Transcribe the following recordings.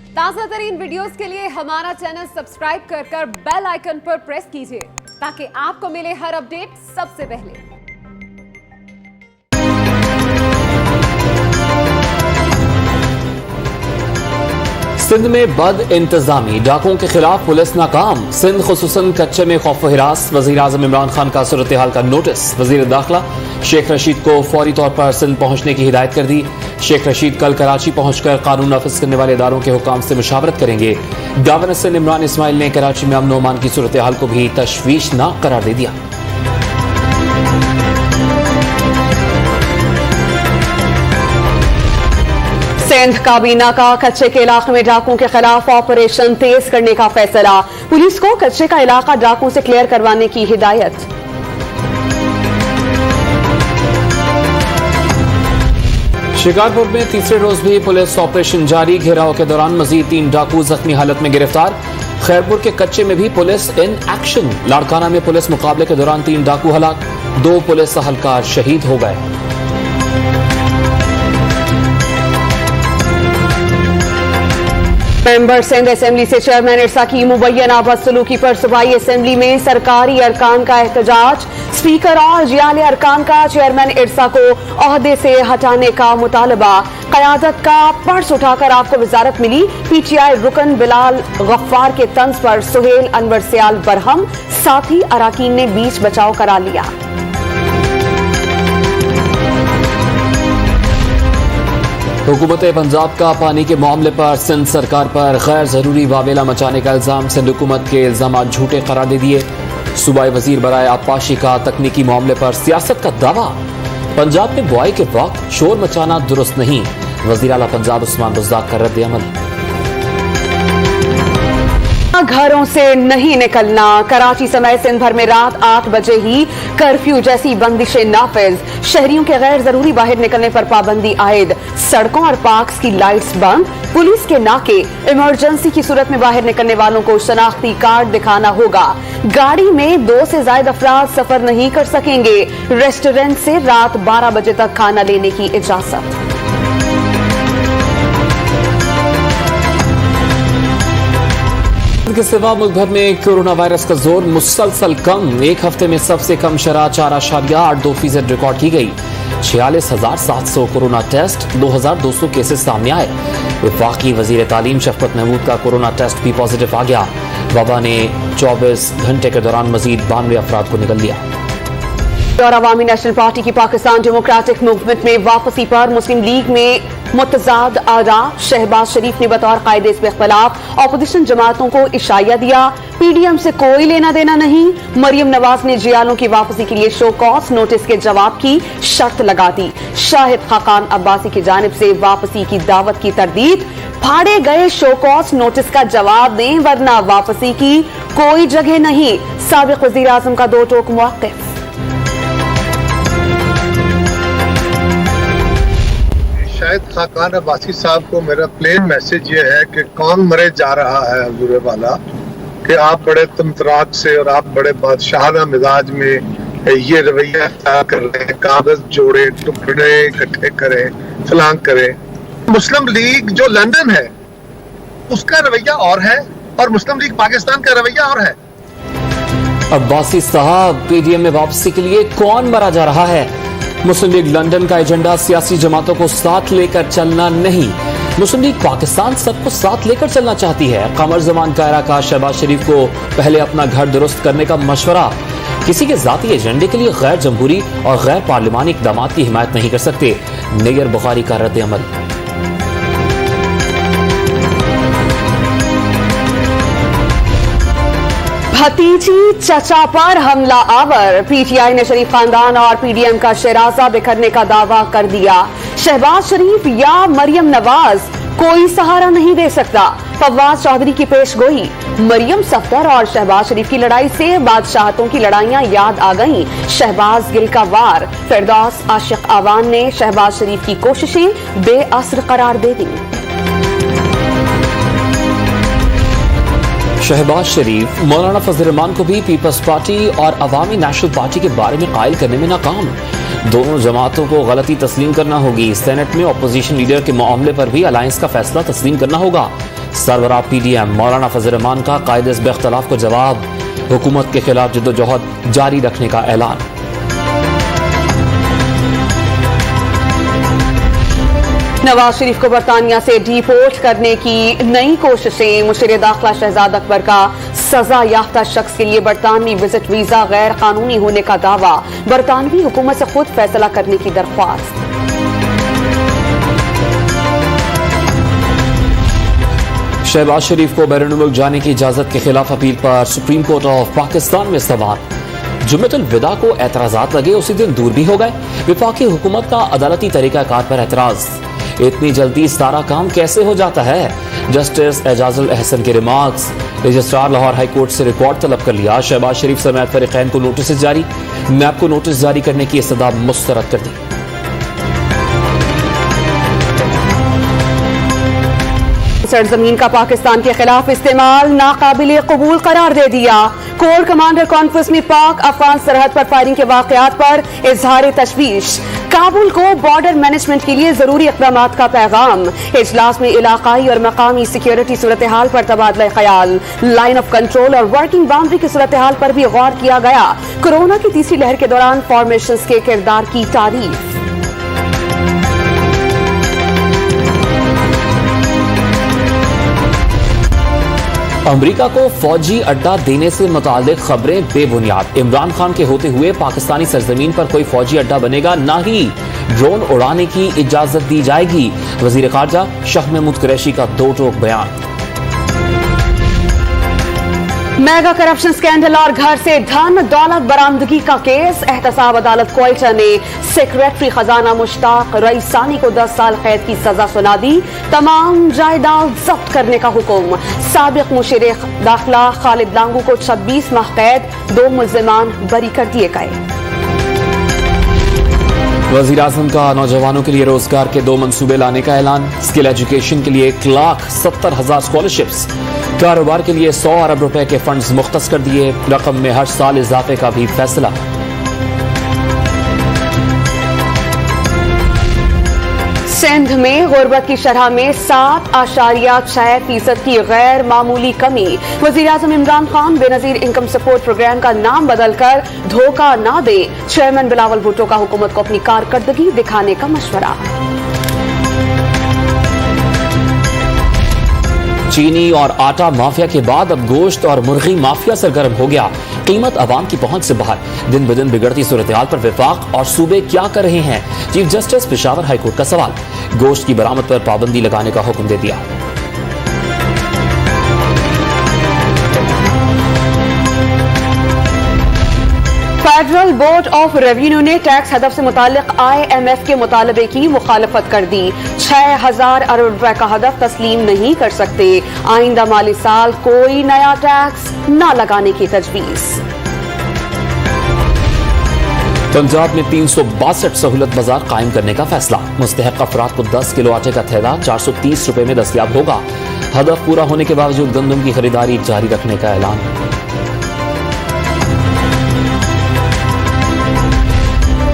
ताज़ा तरीन वीडियोस के लिए हमारा चैनल सब्सक्राइब कर बेल आइकन पर प्रेस कीजिए ताकि आपको मिले हर अपडेट सबसे पहले। सिंध में बद इंतजामी, डाकुओं के खिलाफ पुलिस नाकाम। सिंध खुसूसन कच्चे में खौफ हिरास, वजीर आजम इमरान खान का सूरत हाल का नोटिस। वजीर दाखिला शेख रशीद को फौरी तौर पर सिंध पहुंचने की हिदायत कर दी। शेख रशीद कल कराची पहुंचकर कानून नाफिज करने वाले इदारों के हुकाम से मुशावरत करेंगे। गवर्नर सिंध इमरान इस्माइल ने कराची में अमन अमान की सूरत हाल को भी तशवीशनाक करार दे दिया। सिंध काबीना का कच्चे के इलाके में डाकुओं के खिलाफ ऑपरेशन तेज करने का फैसला। पुलिस को कच्चे का इलाका डाकुओं से क्लियर करवाने की हिदायत। शिकारपुर में तीसरे रोज भी पुलिस ऑपरेशन जारी। घेराव के दौरान मजीद 3 डाकू जख्मी हालत में गिरफ्तार। खैरपुर के कच्चे में भी पुलिस इन एक्शन। लाड़काना में पुलिस मुकाबले के दौरान 3 डाकू हलाक, 2 पुलिस अहलकार शहीद हो गए। मेंबर सिंध असेंबली से चेयरमैन इरसा की मुबैना बदसलूकी पर सूबाई असेंबली में सरकारी अरकान का एहतजाज। स्पीकर और जियाले अरकान का चेयरमैन इरसा को ओहदे से हटाने का मुतालबा। क़यादत का पर्स उठाकर आपको वजारत मिली। पीटीआई रुकन बिलाल गफ्फार के तंज पर सुहेल अनवर सियाल बरहम, साथी अराकीन ने बीच बचाव करा लिया। हुकूमत पंजाब का पानी के मामले पर सिंध सरकार पर गैर जरूरी वावेला मचाने का इल्जाम। सिंध हुकूमत के इल्जाम झूठे करार दे दिए। सूबाई वजीर बराए आबपाशी का तकनीकी मामले पर सियासत का दावा। पंजाब में बुआई के वक्त शोर मचाना दुरुस्त नहीं। वजीर आला पंजाब उस्मान बुज़दाक का रद्द अमल। घरों से नहीं निकलना। कराची समेत सिंध भर में रात 8 बजे ही कर्फ्यू जैसी बंदिशें नाफिज। शहरियों के गैर जरूरी बाहर निकलने पर पाबंदी आयद। सड़कों और पार्क्स की लाइट्स बंद। पुलिस के नाके। इमरजेंसी की सूरत में बाहर निकलने वालों को शनाख्ती कार्ड दिखाना होगा। गाड़ी में 2 से ज्यादा अफराद सफर नहीं कर सकेंगे। रेस्टोरेंट से रात 12 बजे तक खाना लेने की इजाजत। के सिवा मुल्क भर में कोरोना वायरस का जोर मुसलसल कम। एक हफ्ते में सबसे कम शरह 4.82% रिकॉर्ड की गई। 46,700 कोरोना टेस्ट, 2,200 केसेस सामने आए। वफाकी वजीर तालीम शफकत महमूद का कोरोना टेस्ट भी पॉजिटिव आ गया। वबा ने 24 घंटे के दौरान मजीद 92 अफराद को निकल लिया। और अवामी नेशनल पार्टी की पाकिस्तान डेमोक्रेटिक मूवमेंट में वापसी पर मुस्लिम लीग में मुतजाद आरा। शहबाज शरीफ ने बतौर कायदे इसमें इख्तलाफ अपोजिशन जमातों को इशारा दिया। पीडीएम से कोई लेना देना नहीं। मरियम नवाज ने जियालों की वापसी के लिए शो कॉज नोटिस के जवाब की शर्त लगा दी। शाहिद खाकान अब्बासी की जानिब से वापसी की दावत की तरदीद। फाड़े गए शो कॉज नोटिस का जवाब दें वरना वापसी की कोई जगह नहीं। साबिक वजीर आजम का 2 टोक मुवाक्किफ। शाहिद खाकान अब्बासी साहब को मेरा प्लेन मैसेज ये है कि कौन मरे जा रहा है हजूर वाला, कि आप बड़े तमतराक से और आप बड़े बादशाहाना मिजाज में ये रवैया अख्तियार कर रहे हैं। कागज जोड़े, टुकड़े इकट्ठे करें, फलां करें। मुस्लिम लीग जो लंदन है उसका रवैया और है और मुस्लिम लीग पाकिस्तान का रवैया और है। अब्बासी साहब, पीडीएम में वापसी के लिए कौन मरा जा रहा है? मुस्लिम लीग लंदन का एजेंडा सियासी जमातों को साथ लेकर चलना नहीं। मुस्लिम लीग पाकिस्तान सबको साथ लेकर चलना चाहती है। कमर जमान कायरा का शहबाज शरीफ को पहले अपना घर दुरुस्त करने का मशवरा। किसी के जाती एजेंडे के लिए गैर जमहूरी और गैर पार्लिमानी इकदाम की हिमायत नहीं कर सकते। नेगर बुखारी का रद्द अमल। भतीजी चचा पर हमला आवर। पीटीआई ने शरीफ खानदान और पीडीएम का शराजा बिखरने का दावा कर दिया। शहबाज शरीफ या मरियम नवाज कोई सहारा नहीं दे सकता। फवाद चौधरी की पेशगोई। मरियम सफदर और शहबाज शरीफ की लड़ाई से बादशाहतों की लड़ाइयां याद आ गईं। शहबाज गिल का वार। फिरदौस आशिक आवान ने शहबाज शरीफ की कोशिशें बेअसर करार दे दी। शहबाज शरीफ मौलाना फजल रहमान को भी पीपल्स पार्टी और अवामी नेशनल पार्टी के बारे में कायल करने में नाकाम। दोनों जमातों को गलती तस्लीम करना होगी। सेनेट में अपोजिशन लीडर के मामले पर भी अलायंस का फैसला तस्लीम करना होगा। सरबराह PDM मौलाना फजल रहमान का कायदे हिज़्ब इख्तिलाफ को जवाब, हुकूमत के खिलाफ जद्दोजहद जारी रखने का ऐलान। नवाज शरीफ को बरतानिया से डिपोर्ट करने की नई कोशिशें। मुशीर दाखिला शहजाद अकबर का सजा याफ्ता शख्स के लिए बरतानवी विजिट वीजा गैर कानूनी होने का दावा। बरतानवी हुकूमत से खुद फैसला करने की दरख्वास्त। शहबाज शरीफ को बैरून मुल्क जाने की इजाजत के खिलाफ अपील पर सुप्रीम कोर्ट ऑफ पाकिस्तान में सवाल। जुम्मतुल विदा को एतराजात लगे उसी दिन दूर भी हो गए। वफाकी हुकूमत का अदालती तरीकाकार पर एतराज। इतनी जल्दी सारा काम कैसे हो जाता है? जस्टिस एजाजुल अहसन के remarks. Registrar Lahore high court से रिकॉर्ड तलब कर लिया। शहबाज शरीफ समेत फरीकैन को नोटिस जारी। नैब को नोटिस जारी करने की इस्तदा मुस्तरद कर दी। सरजमीन का पाकिस्तान के खिलाफ इस्तेमाल नाकाबिले कबूल करार दे दिया। कोर कमांडर कॉन्फ्रेंस में पाक अफगान सरहद पर फायरिंग के वाकयात पर इजहार तशवीश। काबुल को बॉर्डर मैनेजमेंट के लिए जरूरी इक़दामात का पैगाम। इजलास में इलाकाई और मकामी सिक्योरिटी सूरत हाल पर तबादला ख्याल। लाइन ऑफ कंट्रोल और वर्किंग बाउंड्री की सूरत हाल पर भी गौर किया गया। कोरोना की तीसरी लहर के दौरान फॉर्मेशंस के किरदार की तारीफ। अमरीका को फौजी अड्डा देने से मुताल्लिक खबरें बेबुनियाद। इमरान खान के होते हुए पाकिस्तानी सरजमीन पर कोई फौजी अड्डा बनेगा ना ही ड्रोन उड़ाने की इजाजत दी जाएगी। वजीर खारजा शाह महमूद कुरैशी का दो टोक बयान। मेगा करप्शन स्कैंडल और घर से धन दौलत बरामदगी का केस। एहतसाब अदालत क्वेटा ने सेक्रेटरी खजाना मुश्ताक रईसानी को 10 साल कैद की सजा सुना दी। तमाम जायदाद जब्त करने का हुक्म। साबिक मुशीर दाखिला खालिद लांगू को 26 माह कैद। 2 मुल्जिमान बरी कर दिए गए। वजीर आजम का नौजवानों के लिए रोजगार के 2 मंसूबे लाने का ऐलान। स्किल एजुकेशन के लिए 1,70,000 स्कॉलरशिप्स। कारोबार के लिए 100 अरब रुपए के फंड्स मुख्तस कर दिए। रकम में हर साल इजाफे का भी फैसला। सिंध में गुर्बत की शरह में 7.6% की गैर मामूली कमी। वजीर आजम Imran Khan Benazir income support programme का नाम बदलकर धोखा ना दे। चेयरमैन बिलावल भुट्टो का हुकूमत को अपनी कारकर्दगी दिखाने का मशवरा। चीनी और आटा माफिया के बाद अब गोश्त और मुर्गी माफिया सरगर्म हो गया। कीमत आवाम की पहुंच से बाहर। दिन ब दिन बिगड़ती सूरत हाल पर विफाक और सूबे क्या कर रहे हैं? Chief justice Peshawar high court का सवाल। गोश्त की बरामद पर पाबंदी लगाने का हुक्म दे दिया। फेडरल बोर्ड ऑफ रेवेन्यू ने टैक्स हदफ से मुतालिक IMF के मुतालबे की मुखालफत कर दी। 6,000 अरब रुपए का हदफ तस्लीम नहीं कर सकते। आइंदा माली साल कोई नया टैक्स न लगाने की तजवीज। पंजाब में 362 सहूलत बाजार कायम करने का फैसला। मुस्तहक अफराद को 10 किलो आटे का थैला 430 रुपए में दस्तयाब होगा। हदफ पूरा होने के बावजूद गंदम की खरीदारी जारी रखने का ऐलान।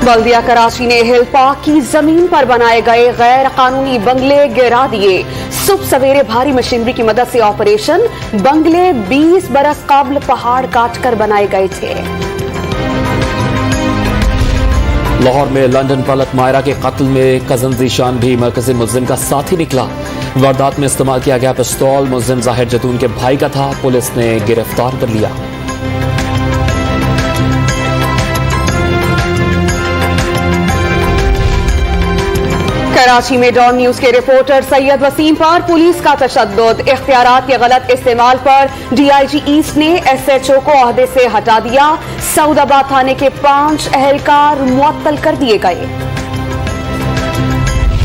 बल्दिया कराची ने हिल पार्क की जमीन पर बनाए गए गैर कानूनी बंगले गिरा दिए। सुबह सवेरे भारी मशीनरी की मदद से ऑपरेशन। बंगले 20 बरस कबल पहाड़ काटकर बनाए गए थे। लाहौर में लंदन पलट मायरा के कत्ल में कजन जीशान भी मरकजी मुल्जिम का साथी निकला। वारदात में इस्तेमाल किया गया पिस्तौल मुल्जिम जाहिर जतून के भाई का था। पुलिस ने गिरफ्तार कर लिया। कराची में डॉन न्यूज के रिपोर्टर सैयद वसीम पर पुलिस का तशद्दुद। इख्तियारात के गलत इस्तेमाल पर DIG ईस्ट ने SHO को ओहदे से हटा दिया। सऊदाबाद थाने के 5 एहलकार मुअत्तल कर दिए गए।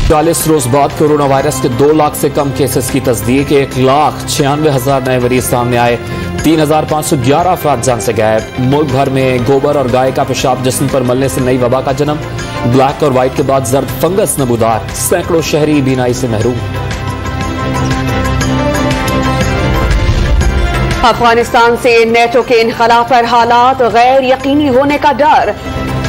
40 रोज बाद कोरोना वायरस के 2 लाख से कम केसेस की तस्दीक। 1,96,000 नए मरीज सामने आए। 3,511 अफराद जान से गायब। मुल्क भर में गोबर और गाय का पेशाब जिस्म पर मलने से नई वबा का जन्म। ब्लैक और व्हाइट के बाद जर्द फंगस नबूदार। सैकड़ों शहरी बीनाई से महरूम। अफगानिस्तान से नेटो के इनखला पर हालात गैर यकीनी होने का डर।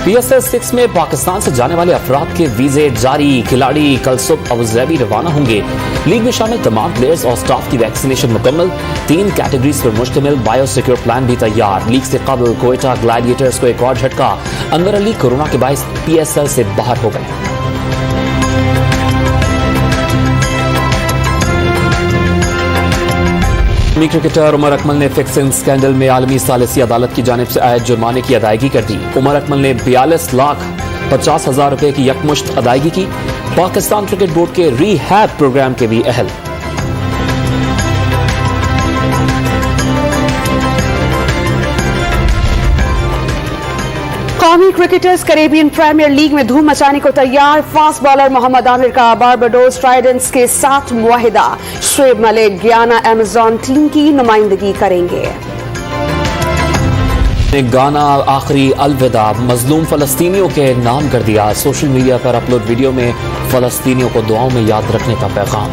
PSL 6 में पाकिस्तान से जाने वाले अफराद के वीजे जारी। खिलाड़ी कल सुबह अबुधाबी रवाना होंगे। लीग में शामिल तमाम प्लेयर्स और स्टाफ की वैक्सीनेशन मुकम्मल। 3 कैटेगरीज पर मुश्तमिल बायोसिक्योर प्लान भी तैयार। लीग से कबल कोयटा ग्लैडिएटर्स को एक और झटका। अनवर अली कोरोना के बायस PSL से बाहर हो गए। क्रिकेटर उमर अकमल ने फिक्सिंग स्कैंडल में आलमी सालिसी अदालत की जानिब से आयद जुर्माने की अदायगी कर दी। उमर अकमल ने 42,50,000 रुपए की यकमुश्त अदायगी की। पाकिस्तान क्रिकेट बोर्ड के रीहैब प्रोग्राम के भी अहल। कौमी क्रिकेटर्स कैरेबियन प्रीमियर लीग में धूम मचाने को तैयार। फास्ट बॉलर मोहम्मद आमिर का बारबाडोस ट्राइडेंट्स के साथ मुआहिदा। शुएब मलिक गियाना अमेजन टीम की नुमाइंदगी करेंगे। गाना आखिरी अलविदा मजलूम फलस्तीनियों के नाम कर दिया। सोशल मीडिया पर अपलोड वीडियो में फलस्तीनियों को दुआओं में याद रखने का पैगाम।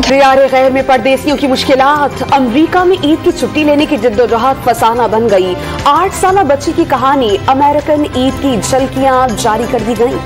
रियारे गैर में परदेसियों की मुश्किलात। अमरीका में ईद की छुट्टी लेने की जिद्दोजहद फसाना बन गई। 8 साला बच्ची की कहानी। अमेरिकन ईद की झलकियां जारी कर दी गईं।